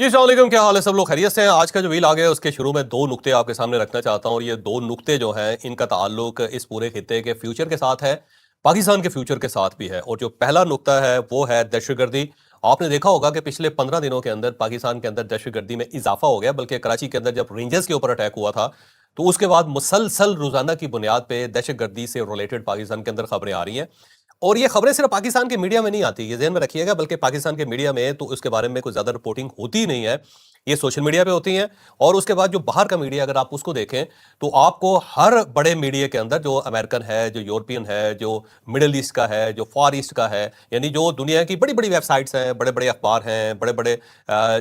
जी अस्सलाम वालेकुम, क्या हाल है? सब लोग खैरियत से हैं? आज का जो वील आ गया है उसके शुरू में दो नुक्ते आपके सामने रखना चाहता हूं और ये दो नुक्ते जो हैं इनका ताल्लुक इस पूरे खित्ते के फ्यूचर के साथ है, पाकिस्तान के फ्यूचर के साथ भी है। और जो पहला नुक्ता है वो है दहशतगर्दी। आपने देखा होगा कि पिछले 15 दिनों के अंदर पाकिस्तान के अंदर दहशतगर्दी में इजाफा हो गया, बल्कि कराची के अंदर जब रेंजर्स के ऊपर अटैक हुआ था तो उसके बाद मुसलसल रोजाना की बुनियाद पे दहशतगर्दी से रिलेटेड पाकिस्तान के अंदर खबरें आ रही हैं। और ये खबरें सिर्फ पाकिस्तान के मीडिया में नहीं आती, ये ज़हन में रखिएगा, बल्कि पाकिस्तान के मीडिया में तो उसके बारे में कोई ज़्यादा रिपोर्टिंग होती ही नहीं है। ये सोशल मीडिया पे होती हैं। और उसके बाद जो बाहर का मीडिया अगर आप उसको देखें तो आपको हर बड़े मीडिया के अंदर जो अमेरिकन है, जो यूरोपियन है, जो मिडल ईस्ट का है, जो फार ईस्ट का है, यानी जो दुनिया की बड़ी-बड़ी वेबसाइट्स हैं, बड़े-बड़े अखबार हैं, बड़े-बड़े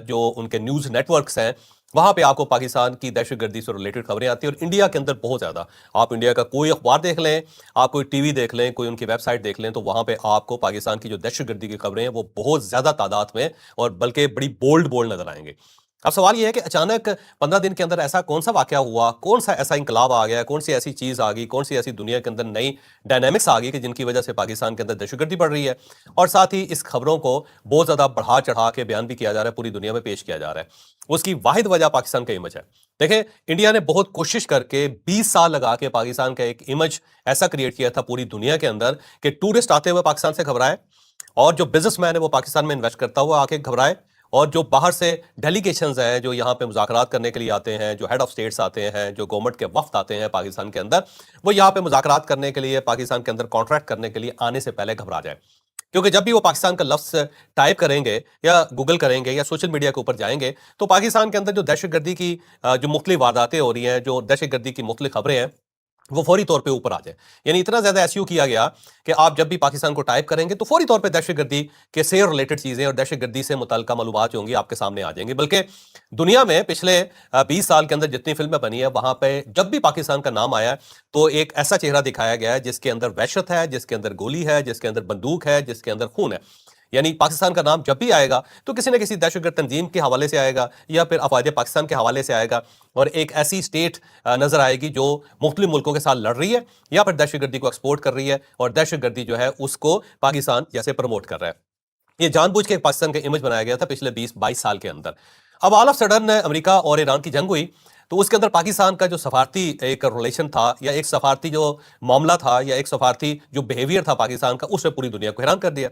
जो उनके न्यूज़ नेटवर्क्स हैं, वहाँ पे आपको पाकिस्तान की दहशतगर्दी से रिलेटेड खबरें आती हैं और इंडिया के अंदर बहुत ज़्यादा। आप इंडिया का कोई अखबार देख लें, आप कोई टीवी देख लें, कोई उनकी वेबसाइट देख लें, तो वहाँ पे आपको पाकिस्तान की जो दहशतगर्दी की खबरें हैं, वो बहुत ज़्यादा तादाद में और बल्कि बड़ी बोल्ड बोल्ड नज़र आएँगी। अब सवाल ये है कि अचानक 15 दिन के अंदर ऐसा कौन-सा वाक़या हुआ, कौन-सा ऐसा इंकलाब आ गया, कौन-सी ऐसी चीज़ आ गई, कौन-सी ऐसी दुनिया के अंदर नई डायनामिक्स आ गई कि जिनकी वजह से पाकिस्तान के अंदर दहशतगर्दी बढ़ रही है। और साथ ही इस खबरों को बहुत ज़्यादा बढ़ा-चढ़ा के बयान भी किया जा रहा है, पूरी दुनिया में पेश किया जा रहा है। उसकी वाहिद वजह पाकिस्तान का इमेज है। देखें, इंडिया ने बहुत कोशिश करके 20 साल लगा के पाकिस्तान का एक इमेज ऐसा क्रिएट किया था पूरी दुनिया के अंदर कि टूरिस्ट आते हुए पाकिस्तान से घबराए और जो बिजनेसमैन है वो पाकिस्तान में इन्वेस्ट करता हुआ आके घबराए, और जो बाहर से डेलीगेशंस हैं जो यहाँ पे मुज़ाकरात करने के लिए आते हैं, जो हेड ऑफ स्टेट्स आते हैं, जो गवर्नमेंट के वफ्द आते हैं पाकिस्तान के अंदर, वो यहाँ पे मुज़ाकरात करने के लिए, पाकिस्तान के अंदर कॉन्ट्रैक्ट करने के लिए आने से पहले घबरा जाए। क्योंकि जब भी वो पाकिस्तान का लफ्ज़ टाइप करेंगे या गूगल करेंगे या सोशल मीडिया के ऊपर जाएँगे, तो पाकिस्तान के अंदर जो दहशतगर्दी की जो मुख्तलिफ वारदातें हो रही हैं, जो दहशतगर्दी की मुख्तलिफ खबरें हैं, वो फौरी तौर पे ऊपर आ जाए। यानी इतना ज़्यादा एसईओ किया गया कि आप जब भी पाकिस्तान को टाइप करेंगे तो फौरी तौर पे दहशतगर्दी के से रिलेटेड चीज़ें और दहशतगर्दी से मुतल्लिक़ मालूमात जो होंगी आपके सामने आ जाएँगी। बल्कि दुनिया में पिछले 20 साल के अंदर जितनी फ़िल्में बनी हैं, वहाँ पे जब भी पाकिस्तान का नाम आया है, तो एक ऐसा चेहरा दिखाया गया है जिसके अंदर वहशत है, जिसके अंदर गोली है, जिसके अंदर बंदूक है, जिसके अंदर खून है। यानी पाकिस्तान का नाम जब भी आएगा तो किसी न किसी दहशतगर्द तंजीम के हवाले से आएगा या फिर अफवाज पाकिस्तान के हवाले से आएगा, और एक ऐसी स्टेट नजर आएगी जो मुख्तलिफ मुल्कों के साथ लड़ रही है या फिर दहशतगर्दी को एक्सपोर्ट कर रही है और दहशतगर्दी जो है उसको पाकिस्तान जैसे प्रमोट कर रहा है। ये जानबूझ के पाकिस्तान का इमेज बनाया गया था पिछले 20-22 साल के अंदर। अब ऑल ऑफ सडन अमेरिका और ईरान की जंग हुई, तो उसके अंदर पाकिस्तान का जो सफारती एक रिलेशन था या एक सफारती जो मामला था या एक सफारती जो बिहेवियर था पाकिस्तान का, उसने पूरी दुनिया को हैरान कर दिया।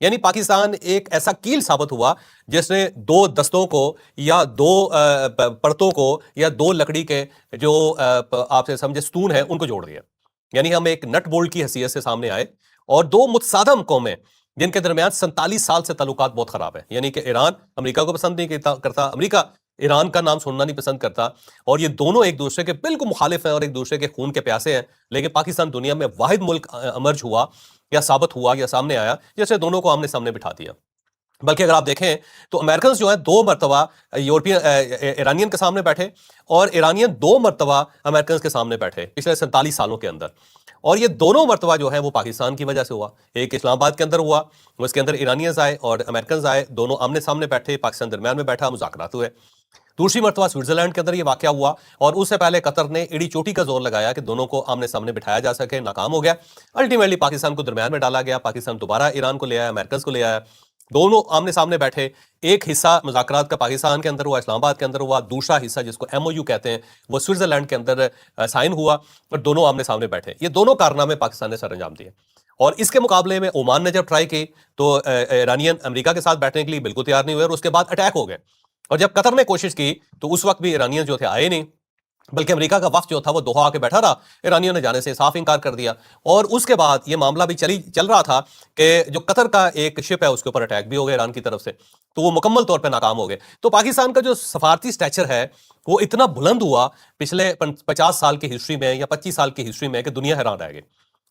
यानी पाकिस्तान एक ऐसा कील साबित हुआ जिसने दो दस्तों को या दो परतों को या दो लकड़ी के जो आपसे समझे स्तून है उनको जोड़ दिया। यानी हम एक नट बोल्ट की हैसियत से सामने आए और दो मुतसादम कौमें जिनके दरमियान 47 साल से ताल्लुकात बहुत खराब है, यानी कि ईरान अमेरिका को पसंद नहीं करता, अमेरिका ईरान का नाम सुनना नहीं पसंद करता, और ये दोनों एक दूसरे के बिल्कुल मुखालिफ हैं और एक दूसरे के खून के प्यासे हैं। लेकिन पाकिस्तान दुनिया में वाहिद मुल्क अमर्ज हुआ या साबित हुआ या सामने आया जैसे दोनों को आमने सामने बिठा दिया। बल्कि अगर आप देखें तो अमेरिकन जो है 2 मरतबा यूरोपियन ईरानियन के सामने बैठे और ईरानियन 2 मरतबा अमेरिकन के सामने बैठे पिछले 47 सालों के अंदर। और ये दोनों मरतबा जो है वो पाकिस्तान की वजह से हुआ। एक इस्लामाबाद के अंदर हुआ, उसके अंदर ईरानियंस आए और अमेरिकन आए, दोनों आमने सामने बैठे, पाकिस्तान दरमियान में बैठा, मुज़ाकरात हुए। दूसरी मरतबा स्विट्जरलैंड के अंदर ये वाकया हुआ और उससे पहले कतर ने एड़ी चोटी का जोर लगाया कि दोनों को आमने सामने बिठाया जा सके, नाकाम हो गया। अल्टीमेटली पाकिस्तान को दरमियान में डाला गया, पाकिस्तान दोबारा ईरान को ले आया, अमेरिकन को ले आया, दोनों आमने सामने बैठे। एक हिस्सा मुज़ाकरात का पाकिस्तान के अंदर हुआ, इस्लामाबाद के अंदर हुआ, दूसरा हिस्सा जिसको एमओयू कहते हैं वो स्विट्जरलैंड के अंदर साइन हुआ और दोनों आमने सामने बैठे। ये दोनों कारनामे पाकिस्तान ने सर अंजाम दिए। और इसके मुकाबले में ओमान ने जब ट्राई की तो ईरानियन अमेरिका के साथ बैठने के लिए बिल्कुल तैयार नहीं हुए और उसके बाद अटैक हो गए। और जब कतर ने कोशिश की तो उस वक्त भी ईरानियन जो थे आए नहीं, बल्कि अमेरिका का वफ्द जो था वो दोहा आके बैठा रहा, ईरानियों ने जाने से साफ इनकार कर दिया। और उसके बाद ये मामला भी चल रहा था कि जो कतर का एक शिप है उसके ऊपर अटैक भी हो गया ईरान की तरफ से, तो वो मुकम्मल तौर पे नाकाम हो गए। तो पाकिस्तान का जो सफारती स्टैचर है वो इतना बुलंद हुआ पिछले 50 साल की हिस्ट्री में या 25 साल की हिस्ट्री में कि दुनिया हैरान रह गई।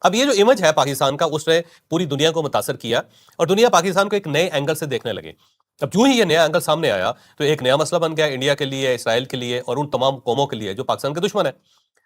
अब ये जो इमेज है पाकिस्तान का उसने पूरी दुनिया को मुतासर किया और दुनिया पाकिस्तान को एक नए एंगल से देखने लगी। अब यूं ही ये नया एंगल सामने आया तो एक नया मसला बन गया इंडिया के लिए, इसराइल के लिए और उन तमाम कौमों के लिए जो पाकिस्तान के दुश्मन है।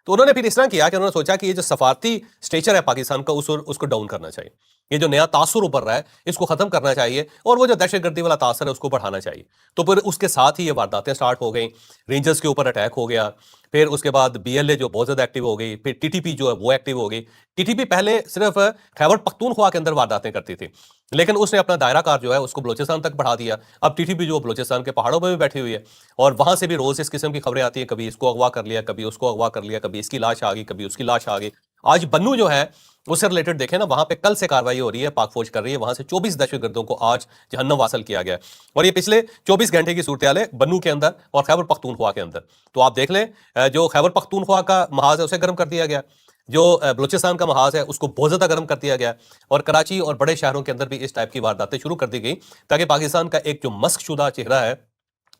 तो उन्होंने फिर इस तरह किया कि उन्होंने सोचा कि ये जो सफारती स्टेचर है पाकिस्तान का उसको डाउन करना चाहिए। ये जो नया तासुर उभर रहा है इसको खत्म करना चाहिए और वो जो दहशतगर्दी वाला तासर है उसको बढ़ाना चाहिए। तो फिर उसके साथ ही ये वारदातें स्टार्ट हो गई, रेंजर्स के ऊपर अटैक हो गया, फिर उसके बाद बीएलए जो बहुत ज्यादा एक्टिव हो गई, फिर टीटीपी जो है वो एक्टिव हो गई। टीटीपी पहले सिर्फ खैबर पख्तूनख्वा के अंदर वारदातें करती थी, लेकिन उसने अपना दायरा कार जो है उसको बलोचिस्तान तक बढ़ा दिया। अब टीटीपी जो बलोचिस्तान के पहाड़ों में भी बैठी हुई है और वहां से भी रोज इस किस्म की खबरें आती है, कभी इसको अगवा कर लिया, कभी उसको अगवा कर लिया, कभी इसकी लाश आ गई, कभी उसकी लाश आ गई। आज बन्नू जो है उससे रिलेटेड देखें ना, वहां पे कल से कार्रवाई हो रही है, पाक फौज कर रही है, वहां से 24 दहशतगर्दों को आज जहन्नम वासल किया गया है। और ये पिछले 24 घंटे की सूरत है बन्नू के अंदर और खैबर पख्तूनख्वा के अंदर। तो आप देख लें, जो खैबर पख्तूनख्वा का महाज है उसे गर्म कर दिया गया, जो बलूचिस्तान का महाज है उसको बहुत ज्यादा गर्म कर दिया गया, और कराची और बड़े शहरों के अंदर भी इस टाइप की वारदातें शुरू कर दी गई, ताकि पाकिस्तान का एक जो मस्कशुदा चेहरा है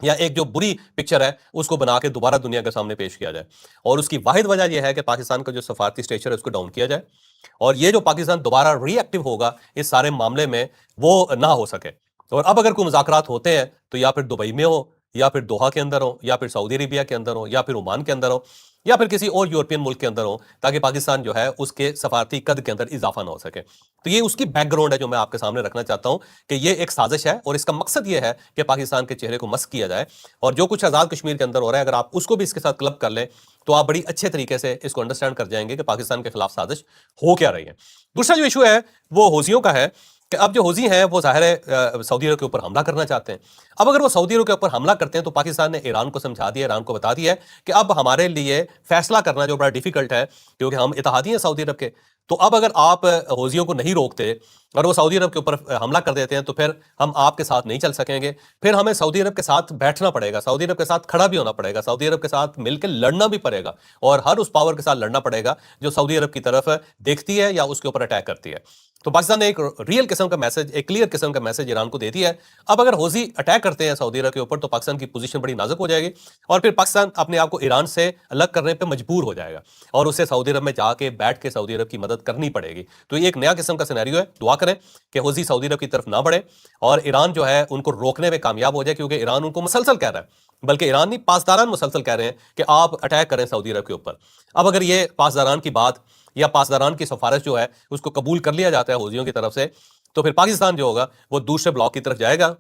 या एक जो बुरी पिक्चर है उसको बना के दोबारा दुनिया के सामने पेश किया जाए। और उसकी वाहिद वजह यह है कि पाकिस्तान का जो सफारती स्टेचर है उसको डाउन किया जाए, और ये जो पाकिस्तान दोबारा रिएक्टिव होगा इस सारे मामले में वो ना हो सके। और अब अगर कोई मुज़ाकरात होते हैं तो या फिर दुबई में हो, या फिर दोहा के अंदर हो, या फिर सऊदी अरेबिया के अंदर हो, या फिर ओमान के अंदर हो, या फिर किसी और यूरोपियन मुल्क के अंदर हो, ताकि पाकिस्तान जो है उसके सफारती कद के अंदर इजाफा ना हो सके। तो ये उसकी बैकग्राउंड है जो मैं आपके सामने रखना चाहता हूं कि ये एक साजिश है और इसका मकसद ये है कि पाकिस्तान के चेहरे को मस्क किया जाए। और जो कुछ आज़ाद कश्मीर के अंदर हो रहा है, अगर आप उसको भी इसके साथ क्लब कर लें तो आप बड़ी अच्छे तरीके से इसको अंडरस्टैंड कर जाएंगे कि पाकिस्तान के खिलाफ साजिश हो क्या रही है। दूसरा जो इशू है वो हौजियों का है कि अब जो हौजी हैं वो जाहिर है सऊदी अरब के ऊपर हमला करना चाहते हैं। अब अगर वो सऊदी अरब के ऊपर हमला करते हैं तो पाकिस्तान ने ईरान को समझा दिया, ईरान को बता दिया है कि अब हमारे लिए फैसला करना जो बड़ा डिफिकल्ट है, क्योंकि हम इत्तेहादी हैं सऊदी अरब के। तो अब अगर आप हौजियों को नहीं रोकते और वो सऊदी अरब के ऊपर हमला कर देते हैं तो फिर हम आपके साथ नहीं चल सकेंगे, फिर हमें सऊदी अरब के साथ बैठना पड़ेगा, सऊदी अरब के साथ खड़ा भी होना पड़ेगा, सऊदी अरब के साथ मिलकर लड़ना भी पड़ेगा, और हर उस पावर के साथ लड़ना पड़ेगा जो सऊदी अरब की तरफ देखती है या उसके ऊपर अटैक करती है। तो पाकिस्तान ने एक रियल किस्म का मैसेज, एक क्लियर किस्म का मैसेज ईरान को दे दिया है। अब अगर हौजी अटैक करते हैं सऊदी अरब के ऊपर तो पाकिस्तान की पोजीशन बड़ी नाजुक हो जाएगी, और फिर पाकिस्तान अपने आप को ईरान से अलग करने पे मजबूर हो जाएगा, और उसे सऊदी अरब में जाके बैठ के सऊदी अरब की मदद करनी पड़ेगी। तो ये एक नया किस्म का सिनेरियो है। दुआ करें कि हौजी सऊदी अरब की तरफ ना बढ़े और ईरान जो है उनको रोकने में कामयाब हो जाए, क्योंकि ईरान उनको मुसलसल कह रहा है, बल्कि ईरान नहीं, पासदारान मुसलसल कह रहे हैं कि आप अटैक करें सऊदी अरब के ऊपर। अब अगर ये पासदारान की बात या पासदारान की सिफारिश जो है उसको कबूल कर लिया जाता है हौजियों की तरफ से, तो फिर पाकिस्तान जो होगा वो दूसरे ब्लॉक की तरफ जाएगा,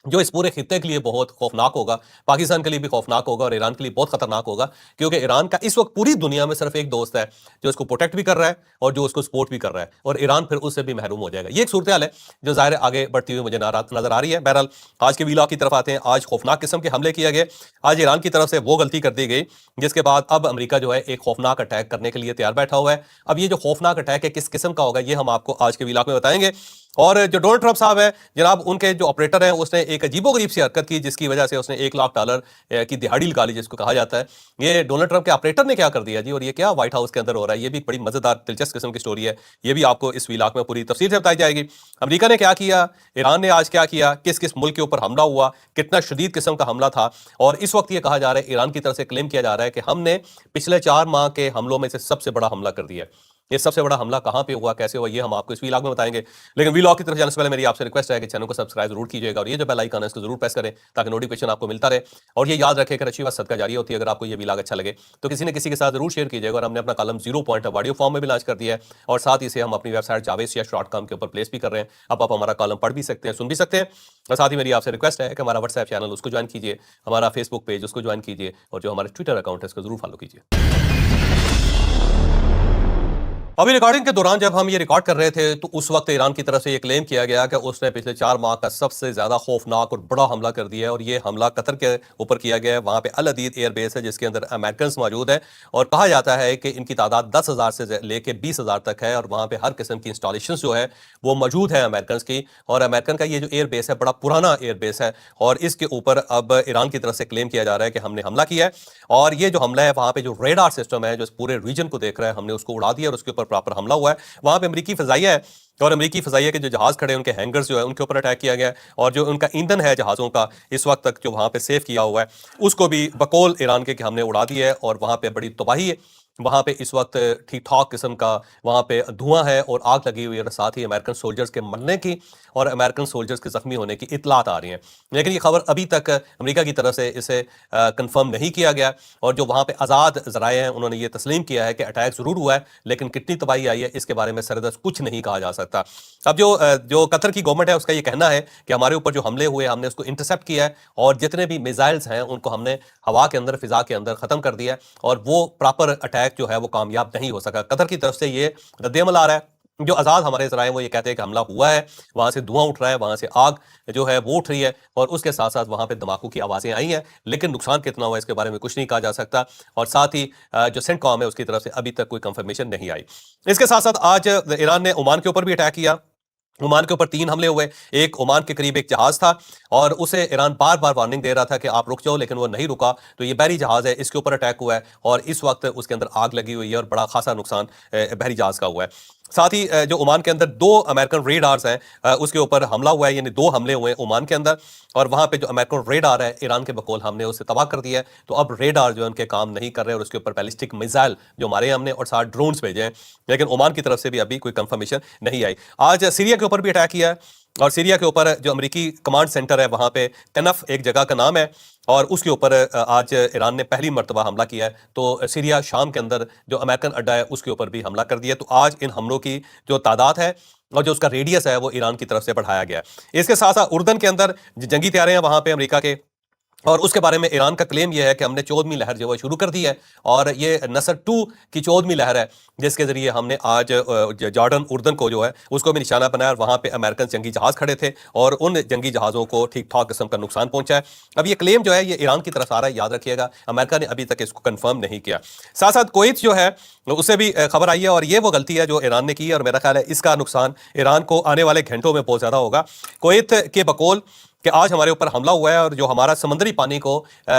जो इस पूरे खित्ते के लिए बहुत खौफनाक होगा, पाकिस्तान के लिए भी खौफनाक होगा और ईरान के लिए बहुत खतरनाक होगा, क्योंकि ईरान का इस वक्त पूरी दुनिया में सिर्फ एक दोस्त है जो इसको प्रोटेक्ट भी कर रहा है और जो उसको सपोर्ट भी कर रहा है, और ईरान फिर उससे भी महरूम हो जाएगा। ये एक सूरत हाल है जो ज़ाहिर आगे बढ़ती हुई मुझे नजर आ रही है। बहरहाल आज के वीलॉग की तरफ आते हैं। आज खौफनाक किस्म के हमले किए गए, आज ईरान की तरफ से वो गलती कर दी गई जिसके बाद अब अमेरिका जो है एक खौफनाक अटैक करने के लिए तैयार बैठा हुआ है। अब ये जो खौफनाक अटैक है किस किस्म का होगा ये हम आपको आज के वीलॉग में बताएंगे। और जो डोनाल्ड ट्रंप साहब है जनाब, उनके जो ऑपरेटर हैं उसने एक अजीबोगरीब सी हरकत की जिसकी वजह से उसने $1 लाख की दिहाड़ी निकाली जिसको कहा जाता है। ये डोनाल्ड ट्रंप के ऑपरेटर ने क्या कर दिया जी, और ये क्या व्हाइट हाउस के अंदर हो रहा है, ये भी बड़ी मजेदार दिलचस्प किस्म की स्टोरी है। ये भी आपको इस वीलॉग में पूरी तफसील से बताई जाएगी। अमेरिका ने क्या किया, ईरान ने आज क्या किया, किस किस मुल्क के ऊपर हमला हुआ, कितना शदीद किस्म का हमला था, और इस वक्त ये कहा जा रहा है, ईरान की तरफ से क्लेम किया जा रहा है कि हमने पिछले 4 माह के हमलों में से सबसे बड़ा हमला कर दिया है। ये सबसे बड़ा हमला कहां पे हुआ, कैसे हुआ, ये हम आपको इस वीलॉग में बताएंगे। लेकिन वीलॉग की तरफ जाने से पहले मेरी आपसे रिक्वेस्ट है कि चैनल को सब्सक्राइब जरूर कीजिएगा और ये जो बेल आइकन है इसको जरूर प्रेस करें ताकि नोटिफिकेशन आपको मिलता रहे। और ये याद रखें कि अच्छी बात सदका जारी होती है। अगर आपको ये वीलॉग अच्छा लगे तो किसी न किसी के साथ जरूर शेयर कीजिएगा। और हमने अपना कॉलम 0 पॉइंट ऑडियो फॉर्म में भी लॉन्च कर दिया है, और साथ ही इसे हम अपनी वेबसाइट javesia.com के ऊपर प्लेस भी कर रहे हैं। अब आप हमारा कॉलम पढ़ भी सकते हैं, सुन भी सकते हैं। और साथ ही मेरी आपसे रिक्वेस्ट है कि हमारा व्हाट्सएप चैनल उसको ज्वाइन कीजिए, हमारा फेसबुक पेज उसको ज्वाइन कीजिए, और जो हमारे ट्विटर अकाउंट है उसको जरूर फॉलो कीजिए। अभी रिकॉर्डिंग के दौरान जब हम ये रिकॉर्ड कर रहे थे तो उस वक्त ईरान की तरफ से ये क्लेम किया गया कि उसने पिछले 4 माह का सबसे ज्यादा खौफनाक और बड़ा हमला कर दिया है, और ये हमला कतर के ऊपर किया गया है। वहां पे अल अदीद एयर बेस है जिसके अंदर अमेरिकन मौजूद है, और कहा जाता है कि इनकी तादाद 10,000 से लेके 20,000 तक है, और वहां पे हर किस्म की इंस्टॉलेशन जो है वो मौजूद है अमेरिकन की। और अमेरिकन का ये जो एयर बेस है बड़ा पुराना एयर बेस है, और इसके ऊपर अब ईरान की तरफ से क्लेम किया जा रहा है कि हमने हमला किया है। और ये जो हमला है वहां पे जो रेडार सिस्टम है जो इस पूरे रीजन को देख रहा है, हमने उसको उड़ा दिया और उसके ऊपर प्रॉपर हमला हुआ है। वहां पे अमेरिकी फजाइया है, और अमेरिकी फजाइया के जो जहाज खड़े हैं उनके हैंगर्स जो है उनके ऊपर अटैक किया गया है, और जो उनका ईंधन है जहाज़ों का इस वक्त तक जो वहां पे सेव किया हुआ है उसको भी बकौल ईरान के कि हमने उड़ा दिया है, और वहां पे बड़ी तबाही वहाँ पे इस वक्त ठीक ठाक किस्म का वहाँ पे धुआं है और आग लगी हुई है, और साथ ही अमेरिकन सोल्जर्स के मरने की और अमेरिकन सोल्जर्स के जख्मी होने की इतलात आ रही हैं। लेकिन ये खबर अभी तक अमेरिका की तरफ से इसे कंफर्म नहीं किया गया, और जो वहाँ पे आज़ाद ज़राए हैं उन्होंने ये तस्लीम किया है कि अटैक ज़रूर हुआ है, लेकिन कितनी तबाही आई है इसके बारे में सरदर्द कुछ नहीं कहा जा सकता। अब जो कतर की गवर्नमेंट है उसका ये कहना है कि हमारे ऊपर जो हमले हुए हमने उसको इंटरसेप्ट किया है, और जितने भी मिसाइल्स हैं उनको हमने हवा के अंदर, फिजा के अंदर ख़त्म कर दिया है, और वो प्रॉपर अटैक जो है वो कामयाब नहीं हो सका। कतर की तरफ से ये रद्द-ए-अमल आ रहा है। जो आज़ाद हमारे ज़राए वो ये कहते हैं कि हमला हुआ है, वहाँ से धुआं उठ रहा है, वहाँ से आग जो है वो उठ रही है, और उसके साथ-साथ वहाँ पे धमाकों की आवाज़ें आई हैं, लेकिन नुकसान कितना हुआ इसके बारे में कुछ नहीं कहा जा सकता, और साथ ही जो सेंटकॉम है उसकी तरफ से अभी तक कोई कंफर्मेशन नहीं आई। इसके साथ-साथ आज ईरान ने ओमान के ऊपर भी अटैक किया। ओमान के ऊपर 3 हमले हुए। एक ओमान के करीब एक जहाज था, और उसे ईरान बार-बार वार्निंग दे रहा था कि आप रुक जाओ, लेकिन वो नहीं रुका। तो ये बहरी जहाज है, इसके ऊपर अटैक हुआ है, और इस वक्त उसके अंदर आग लगी हुई है, और बड़ा खासा नुकसान बहरी जहाज का हुआ है। साथ ही जो ओमान के अंदर 2 अमेरिकन रेडार्स हैं, उसके ऊपर हमला हुआ है, यानी 2 हमले हुए हैं ओमान के अंदर, और वहां पे जो अमेरिकन रेडार है ईरान के बकौल हमने उसे तबाह कर दिया है। तो अब रेडार जो है उनके काम नहीं कर रहे, और उसके ऊपर बैलिस्टिक मिसाइल जो मारे हमने, और साथ ड्रोन्स भेजे हैं, लेकिन ओमान की तरफ से भी अभी कोई कंफर्मेशन नहीं आई। आज सीरिया के ऊपर भी अटैक किया है, और सीरिया के ऊपर जो अमेरिकी कमांड सेंटर है वहां पे तनफ एक जगह का नाम है, और उसके ऊपर आज ईरान ने पहली मर्तबा हमला किया है। तो सीरिया शाम के अंदर जो अमेरिकन अड्डा है उसके ऊपर भी हमला कर दिया। तो आज इन हमलों की जो तादाद है और जो उसका रेडियस है वो ईरान की तरफ से बढ़ाया गया है। इसके साथ साथ उर्दन के अंदर जंगी तैयारे हैं वहां पे अमेरिका के, और उसके बारे में ईरान का क्लेम यह है कि हमने 14वीं लहर जो है शुरू कर दी है, और ये नसर 2 की 14वीं लहर है, जिसके जरिए हमने आज जॉर्डन उर्दन को जो है उसको भी निशाना बनाया, और वहां पे अमेरिकन जंगी जहाज खड़े थे, और उन जंगी जहाज़ों को ठीक ठाक किस्म का नुकसान पहुंचा है। अब ये क्लेम जो है ये ईरान की तरफ आ रहा है, याद रखिएगा, अमेरिका ने अभी तक इसको कंफर्म नहीं किया। साथ साथ कुवैत जो है उससे भी खबर आई है, और ये वो गलती है जो ईरान ने की है, और मेरा ख्याल है इसका नुकसान ईरान को आने वाले घंटों में बहुत ज्यादा होगा। कुवैत के बकौल कि आज हमारे ऊपर हमला हुआ है, और जो हमारा समुद्री पानी को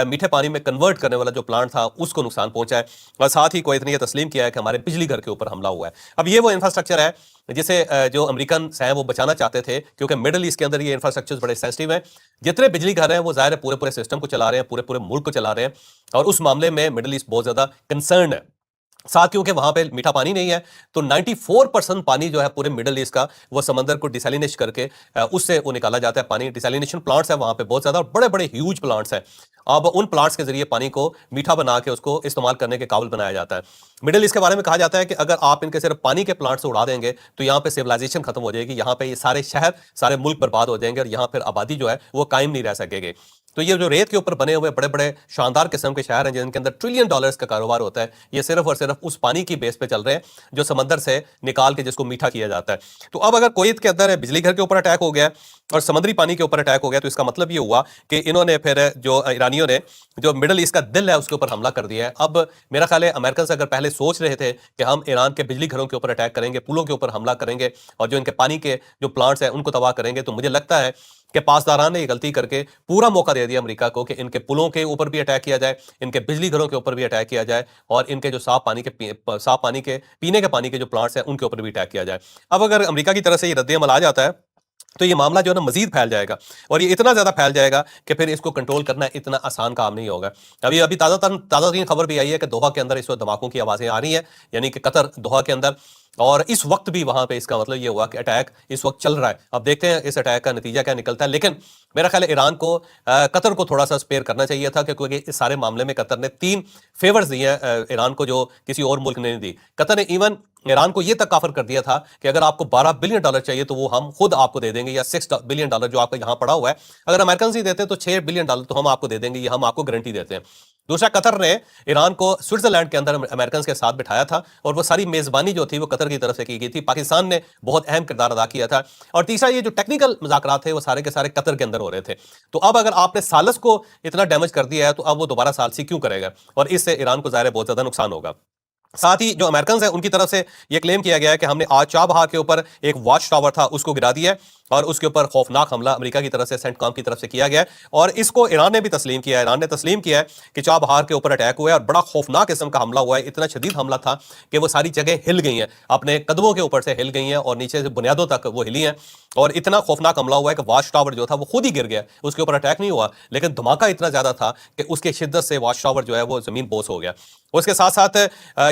मीठे पानी में कन्वर्ट करने वाला जो प्लांट था उसको नुकसान पहुंचा है, और साथ ही कुवैत ने यह तस्लीम किया है कि हमारे बिजली घर के ऊपर हमला हुआ है। अब ये वो इंफ्रास्ट्रक्चर है जिसे जो अमेरिकन हैं वो बचाना चाहते थे, क्योंकि मिडिल ईस्ट के अंदर ये इंफ्रास्ट्रक्चर बड़े सेंसिटिव हैं। जितने बिजली घर हैं वो ज़ाहिर है पूरे पूरे सिस्टम को चला रहे हैं, पूरे पूरे मुल्क को चला रहे हैं, और उस मामले में मिडिल ईस्ट बहुत ज़्यादा कंसर्न है। साथ क्योंकि वहां पे मीठा पानी नहीं है, तो 94% पानी जो है पूरे मिडिल ईस्ट का वो समंदर को डिसैलिनेट करके उससे वो निकाला जाता है पानी। डिसैलिनेशन प्लांट्स है वहां पे बहुत ज्यादा, बड़े बड़े ह्यूज प्लांट्स हैं। अब उन प्लांट्स के जरिए पानी को मीठा बना के उसको इस्तेमाल करने के काबिल बनाया जाता है। मिडिल ईस्ट के बारे में कहा जाता है कि अगर आप इनके सिर्फ पानी के प्लांट से उड़ा देंगे तो यहाँ पे सिविलाइजेशन खत्म हो जाएगी, यहाँ पे ये सारे शहर, सारे मुल्क बर्बाद हो जाएंगे, और यहाँ फिर आबादी जो है वो कायम नहीं रह सकेगी। तो ये जो रेत के ऊपर बने हुए बड़े बड़े शानदार किस्म के शहर हैं जिनके अंदर ट्रिलियन डॉलर्स का कारोबार होता है, ये सिर्फ और सिर्फ उस पानी की बेस पे चल रहे हैं जो समंदर से निकाल के जिसको मीठा किया जाता है। तो अब अगर कुवैत के अंदर बिजली घर के ऊपर अटैक हो गया और समुद्री पानी के ऊपर अटैक हो गया, तो इसका मतलब ये हुआ कि इन्होंने फिर जो ईरानियों ने जो मिडिल ईस्ट का दिल है उसके ऊपर हमला कर दिया है। अब मेरा ख्याल है अमेरिकन से अगर पहले सोच रहे थे कि हम ईरान के बिजली घरों के ऊपर अटैक करेंगे, पुलों के ऊपर हमला करेंगे, और जो इनके पानी के जो प्लांट्स हैं उनको तबाह करेंगे, तो मुझे लगता है कि पासदारान ने ये गलती करके पूरा मौका दे दिया अमेरिका को कि इनके पुलों के ऊपर भी अटैक किया जाए, इनके बिजली घरों के ऊपर भी अटैक किया जाए, और इनके जो साफ पानी के पीने के पानी के जो प्लांट्स हैं उनके ऊपर भी अटैक किया जाए। अब अगर अमेरिका की तरफ से ये रद्द-ए-अमल आ जाता है तो ये मामला जो है ना मजीद फैल जाएगा, और ये इतना ज्यादा फैल जाएगा कि फिर इसको कंट्रोल करना इतना आसान काम नहीं होगा। अभी अभी ताज़ा तरीन खबर भी आई है कि दोहा के अंदर इस वक्त धमाकों की आवाजें आ रही हैं, यानी कि कतर दोहा के अंदर, और इस वक्त भी वहां पे इसका मतलब ये हुआ कि अटैक इस वक्त चल रहा है। अब देखते हैं इस अटैक का नतीजा क्या निकलता है, लेकिन मेरा ख्याल है ईरान को कतर को थोड़ा सा स्पेयर करना चाहिए था, क्योंकि इस सारे मामले में कतर ने 3 फेवर्स दिए हैं ईरान को जो किसी और मुल्क ने नहीं दी। कतर ने इवन ईरान को यह तक ऑफर कर दिया था कि अगर आपको $12 बिलियन चाहिए तो वो हम खुद आपको दे देंगे, या $6 बिलियन जो आपका यहां पड़ा हुआ है, अगर अमेरिकन ही देते तो $6 बिलियन तो हम आपको दे देंगे, ये हम आपको गारंटी देते हैं। दूसरा, कतर ने ईरान को स्विट्जरलैंड के अंदर अमेरिकन के साथ बिठाया था, और वो सारी मेजबानी जो थी वो कतर की तरफ से की गई थी, पाकिस्तान ने बहुत अहम किरदार अदा किया था। और तीसरा, ये जो टेक्निकल मुज़ाकरात थे वो सारे के सारे कतर के अंदर हो रहे थे। तो अब अगर आपने सालस को इतना डैमेज कर दिया है तो अब वो दोबारा सालसी क्यों करेगा, और इससे ईरान को ज़ाहिर है बहुत ज्यादा नुकसान होगा। साथ ही जो अमेरिकन हैं उनकी तरफ से यह क्लेम किया गया है कि हमने आज चाबहार के ऊपर एक वॉच टावर था उसको गिरा दिया है, और उसके ऊपर खौफनाक हमला अमेरिका की तरफ से, सेंटकॉम की तरफ से किया गया है। और इसको ईरान ने भी तस्लीम किया है। ईरान ने तस्लीम किया है कि चाबहार के ऊपर अटैक हुआ है और बड़ा खौफनाक किस्म का हमला हुआ है। इतना शदीद हमला था कि वो सारी जगह हिल गई हैं, अपने कदमों के ऊपर से हिल गई हैं और नीचे से बुनियादों तक वो हिली हैं। और इतना खौफनाक हमला हुआ है कि वॉच टावर जो था वो खुद ही गिर गया, उसके ऊपर अटैक नहीं हुआ, लेकिन धमाका इतना ज्यादा था कि उसके शिद्दत से वॉच टावर जो है वो जमीन बोस हो गया। उसके साथ साथ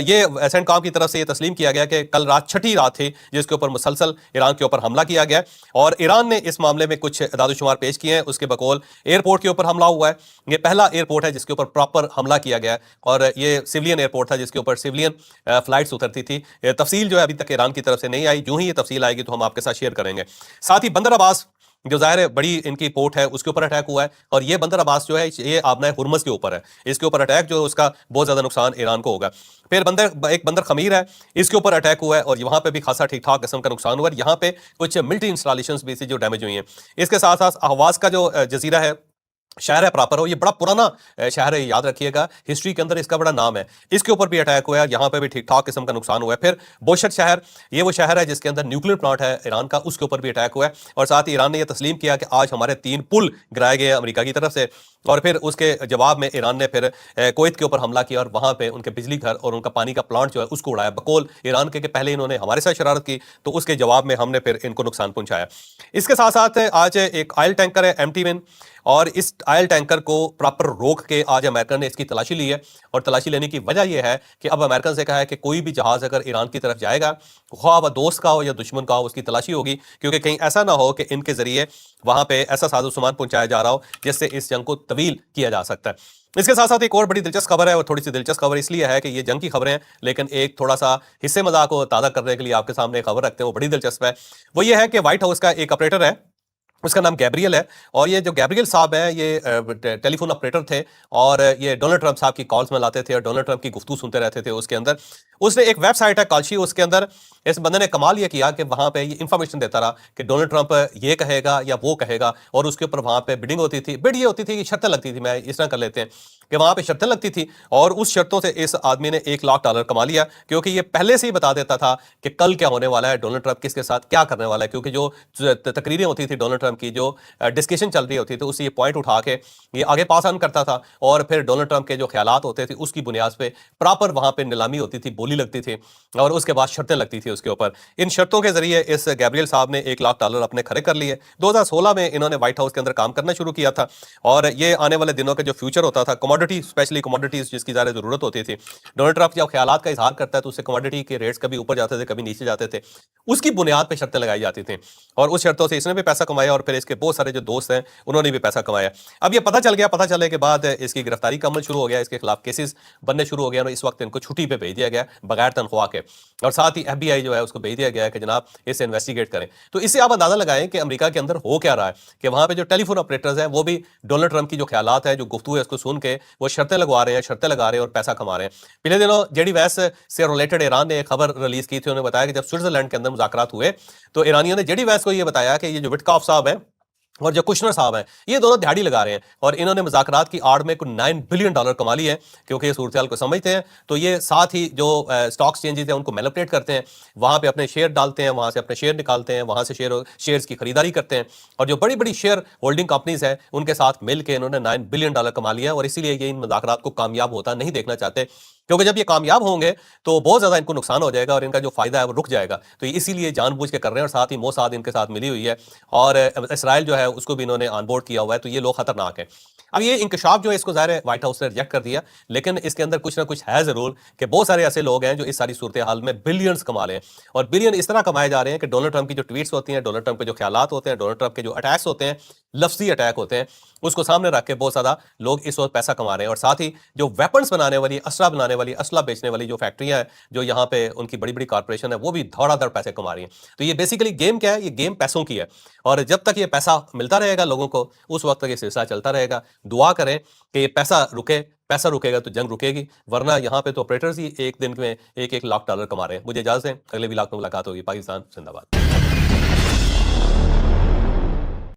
ये सेंटकॉम की तरफ से ये तस्लीम किया गया कि कल रात छठी रात थी जिसके ऊपर मुसलसल ईरान के ऊपर हमला किया गया और ईरान ने इस मामले में कुछ दादोशुमार पेश किए हैं। उसके बकौल एयरपोर्ट के ऊपर हमला हुआ है। ये पहला एयरपोर्ट है जिसके ऊपर प्रॉपर हमला किया गया है और ये सिविलियन एयरपोर्ट था जिसके ऊपर सिविलियन फ्लाइट्स उतरती थी। तफसील जो है अभी तक ईरान की तरफ से नहीं आई, यूं ही ये तफसील आएगी तो हम आपके साथ शेयर करेंगे। साथ ही बंदर अब्बास जो ज़ाहिर है बड़ी इनकी पोर्ट है उसके ऊपर अटैक हुआ है और ये बंदर अब्बास जो है ये आबना हुर्मुज़ के ऊपर है। इसके ऊपर अटैक जो उसका बहुत ज़्यादा नुकसान ईरान को होगा। फिर एक बंदर खमीर है, इसके ऊपर अटैक हुआ है और वहाँ पे भी खासा ठीक ठाक किस्म का नुकसान हुआ है। यहाँ पे कुछ मिलिट्री इंस्टॉलेशंस भी थी जो डैमेज हुई हैं। इसके साथ साथ अहवाज का जो जजीरा है, शहर है प्रॉपर, हो ये बड़ा पुराना शहर है, याद रखिएगा, हिस्ट्री के अंदर इसका बड़ा नाम है। इसके ऊपर भी अटैक हुआ है, यहाँ पे भी ठीक ठाक किस्म का नुकसान हुआ है। फिर बोशत शहर, ये वो शहर है जिसके अंदर न्यूक्लियर प्लांट है ईरान का, उसके ऊपर भी अटैक हुआ है। और साथ ही ईरान ने यह तस्लीम किया कि आज हमारे 3 पुल गिराए गए अमेरिका की तरफ से। और फिर उसके जवाब में ईरान ने फिर कुवैत के ऊपर हमला किया और वहां पे उनके बिजली घर और उनका पानी का प्लांट जो है उसको उड़ाया, बकौल ईरान के कि पहले इन्होंने हमारे साथ शरारत की तो उसके जवाब में हमने फिर इनको नुकसान पहुंचाया। इसके साथ साथ आज एक ऑयल टैंकर है एम्प्टी विन, और इस ऑयल टैंकर को प्रॉपर रोक के आज अमेरिकन ने इसकी तलाशी ली है। और तलाशी लेने की वजह यह है कि अब अमेरिकन से कहा है कि कोई भी जहाज अगर ईरान की तरफ जाएगा, ख्वाह वह दोस्त का हो या दुश्मन का हो, उसकी तलाशी होगी, क्योंकि कहीं ऐसा ना हो कि इनके जरिए वहां पे ऐसा साजो सामान पहुंचाया जा रहा हो जिससे इस जंग को तवील किया जा सकता है। इसके साथ साथ एक और बड़ी दिलचस्प खबर है, और थोड़ी सी दिलचस्प खबर इसलिए है कि ये जंग की खबरें हैं, लेकिन एक थोड़ा सा हिस्से मजाक को ताज़ा करने के लिए आपके सामने खबर रखते हैं, वो बड़ी दिलचस्प है। वो ये है कि व्हाइट हाउस का एक ऑपरेटर है, उसका नाम गैब्रियल है। और ये जो गैब्रियल साहब हैं ये टेलीफोन ऑपरेटर थे और ये डोनाल्ड ट्रंप साहब की कॉल्स में लाते थे और डोनाल्ड ट्रंप की गुफ्तगू सुनते रहते थे। उसके अंदर उसने एक वेबसाइट है कॉल्शी, उसके अंदर इस बंदे ने कमाल ये किया कि वहां पे ये इंफॉर्मेशन देता रहा कि डोनाल्ड ट्रंप ये कहेगा या वो कहेगा, और उसके ऊपर वहां पे बिडिंग होती थी। बिड ये होती थी कि शर्तें लगती थी, मैं इस तरह कर लेते हैं कि वहां पे शर्तें लगती थी और उस शर्तों से इस आदमी ने $1 लाख कमा लिया, क्योंकि ये पहले से ही बता देता था कि कल क्या होने वाला है, डोनाल्ड ट्रंप किसके साथ क्या करने वाला है। क्योंकि जो तकरीरें होती थी डोनाल्ड ट्रंप की, जो डिस्कशन चल रही होती थी, उससे ये पॉइंट उठा के ये आगे पास ऑन करता था और फिर डोनाल्ड ट्रंप के जो ख्यालात होते थे उसकी बुनियाद पे प्रॉपर वहां पे नीलामी होती थी, बोली लगती थी और उसके बाद शर्तें लगती थी उसके ऊपर। इन शर्तों के जरिए इस गैब्रियल साहब ने $1 लाख अपने खड़े कर लिए। 2016 में इन्होंने व्हाइट हाउस के अंदर काम करना शुरू किया था और ये आने वाले दिनों का जो फ्यूचर होता था, कमोडिटी, स्पेशली कमोडिटीज जिसकी ज़्यादा जरूरत होती थी, डोनाल्ड ट्रंप जब ख्यालात का इजहार करता है तो उससे कमोडिटी के रेट्स कभी ऊपर जाते थे कभी नीचे जाते थे, उसकी बुनियाद पर शर्तें लगाई जाती थी और उस शर्तों से इसने भी पैसा कमाया और फिर इसके बहुत सारे जो दोस्त हैं उन्होंने भी पैसा कमाया। अब ये पता चल गया, पता चलने के बाद इसकी गिरफ्तारी का अमल शुरू हो गया, इसके खिलाफ केसेस बनने शुरू हो गए और इस वक्त इनको छुट्टी पे भेज दिया गया बगैर तनख्वाह के, और साथ ही FBI जो है उसको भेज दिया गया है कि जनाब इसे इन्वेस्टिगेट करें। तो इससे आप अंदाजा लगाएं कि अमेरिका के अंदर हो क्या रहा है कि वहां पे जो टेलीफोन ऑपरेटर्स हैं वो भी डोनाल्ड ट्रंप की जो ख्यालात है, जो गुफ्तगू है, उसको सुन के वो शर्तें लगवा रहे हैं, शर्तें लगा रहे हैं और पैसा कमा रहे हैं। पिछले दिनों जेडी वैस से रिलेटेड ईरान ने एक खबर रिलीज की थी, उन्होंने बताया कि जब स्विट्जरलैंड के अंदर मुज़ाकरात हुए तो ईरानियों ने जेडी वैस को ये बताया कि ये जो विटकॉफ साहब हैं और जो कुशनर साहब हैं ये दोनों दिहाड़ी लगा रहे हैं और इन्होंने मुज़ाकरात की आड़ में कुछ $9 बिलियन कमा लिए हैं, क्योंकि ये सूरत को समझते हैं। तो ये साथ ही जो स्टॉक एक्सचेंजेस हैं उनको मैनिपुलेट करते हैं, वहाँ पे अपने शेयर डालते हैं, वहाँ से अपने शेयर निकालते हैं, वहाँ से शेयर्स की खरीदारी करते हैं और जो बड़ी बड़ी शेयर होल्डिंग कंपनीज हैं उनके साथ मिल के इन्होंने $9 बिलियन कमा लिया और इसीलिए ये इन मुज़ाकरात को कामयाब होता नहीं देखना चाहते, क्योंकि जब ये कामयाब होंगे तो बहुत ज़्यादा इनको नुकसान हो जाएगा और इनका जो फायदा है वो रुक जाएगा। तो इसीलिए जानबूझ के कर रहे हैं और साथ ही मोसाद इनके साथ मिली हुई है और इसराइल जो है उसको भी इन्होंने ऑनबोर्ड किया हुआ है। तो ये लोग खतरनाक है। अब ये इंकशाफ जो है इसको ज़ाहिर है व्हाइट हाउस ने रिजेक्ट कर दिया, लेकिन इसके अंदर कुछ ना कुछ है ज़रूर कि बहुत सारे ऐसे लोग हैं जो इस सारी सूरत हाल में बिलियंस कमा रहे हैं और बिलियन इस तरह कमाए जा रहे हैं कि डोनाल्ड ट्रंप की जो ट्वीट्स होती हैं, डोनाल्ड ट्रंप के जो ख्यालात होते हैं, डोनाल्ड ट्रंप के जो अटैक्स होते हैं, लफ्जी अटैक होते हैं, उसको सामने रख के बहुत ज़्यादा लोग इस वक्त पैसा कमा रहे हैं। और साथ ही जो वेपन्स बनाने वाली, असला बनाने वाली, असला बेचने वाली जो फैक्ट्रियां हैं, जो यहाँ पे उनकी बड़ी बड़ी कॉर्पोरेशन है, वो भी धड़ाधड़ पैसे कमा रही हैं। तो ये बेसिकली गेम क्या है? ये गेम पैसों की है और जब तक ये पैसा मिलता रहेगा लोगों को उस वक्त तक ये सिलसिला चलता रहेगा। दुआ करें कि ये पैसा रुके, पैसा रुकेगा तो जंग रुकेगी, वरना यहाँ पे तो ऑपरेटर्स ही एक दिन में $1-1 लाख कमा रहे हैं। मुझे इजाजत है, अगले व्लॉग में मुलाकात होगी। पाकिस्तान जिंदाबाद।